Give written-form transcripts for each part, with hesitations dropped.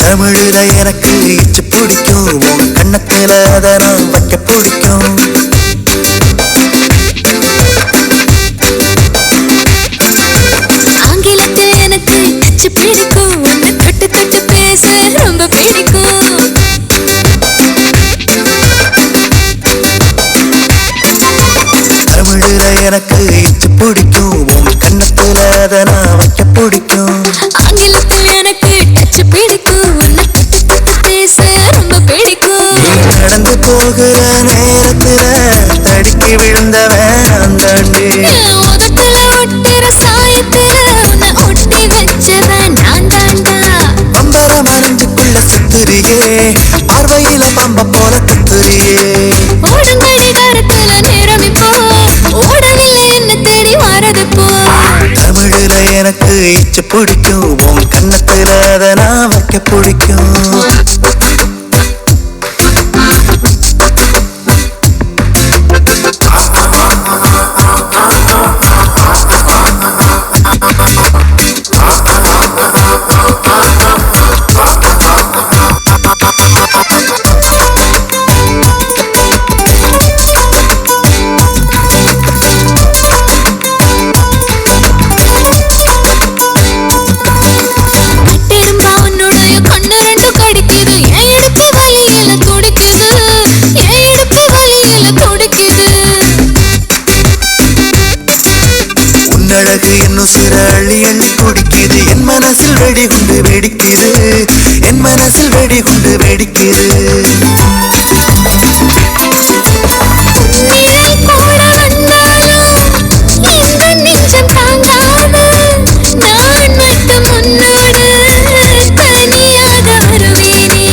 தமிழுல எனக்கு இச்சு பிடிக்கும், உன் கண்ணத்துல அதை நான் வைக்க பிடிக்கும். ஆங்கிலத்தில் எனக்கு இச்சு பிடிக்கும், உன்னை தொட்டு தொட்டு பேச ரொம்ப பிடிக்கும். தமிழுல எனக்கு இச்சு பிடிக்கும், உன் கண்ணத்துல அதை நான் வைக்க பிடிக்கும். ஆங்கிலத்தில் எனக்கு டச்சு பிடிக்கும், உன்னை தொட்டு தொட்டு பேச ரொம்ப பிடிக்கும். நீ நடந்து போகிற நேரத்துல தடுக்கி விழுந்தவன் நான் தாண்டி. உதட்டுல ஒட்டிற சாயத்துல உன்னை ஒட்டி வச்சவன் நான் தாண்டா. பம்பர மனஞ்சுக்குள்ள சுத்துறியே, பார்வையில பம்ப போல குத்துறியே. ஓடும் கடிகாரத்துல நேரம் இப்போ ஓடவில்லை, என்ன தேடி வரது போ. தமிழுல எனக்கு இச்சு பிடிக்கும், உன் கண்ணத்துல அதை நான் வைக்க பிடிக்கும். கட்டிரும்பா உன்னுடைய கண்ணு ரெண்டு கடிக்குது, என் இடுப்பு வலியில துடிக்குது, என் இடுப்பு வலியில துடிக்குது. உன்னழகு இன்னும் சிற அள்ளி அள்ளி குடிக்குது, என் மனசில் வெடிகுண்டு வெடிக்குது, என் மனசில் வெடிகுண்டு வெடிக்குது. நிழல் கூட வந்தாலும் இந்த நெஞ்சம் தாங்காது, நான் மட்டும் உன்னோடு தனியாக வருவேனே.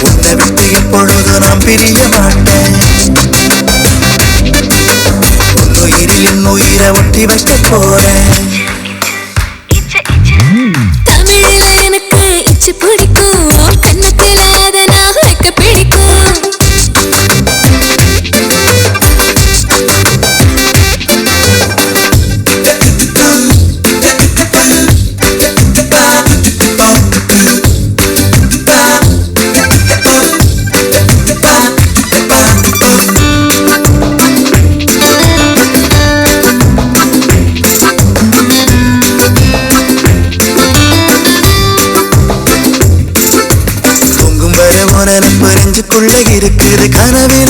உன்னை விட்டு எப்பொழுது நான் பிரிய மாட்டேன், உன்னுயிரில் என் உயிரை ஒட்டி வைக்க போறேன். தமிழ்ல எனக்கு இச்சு பிடிக்கும், கண்ணத்துல அதை நான் வைக்க பிடிக்கும். தூங்கும் வரை ஒரு நினைப்பு நெஞ்சுக்குள்ள இருக்குது, கனவே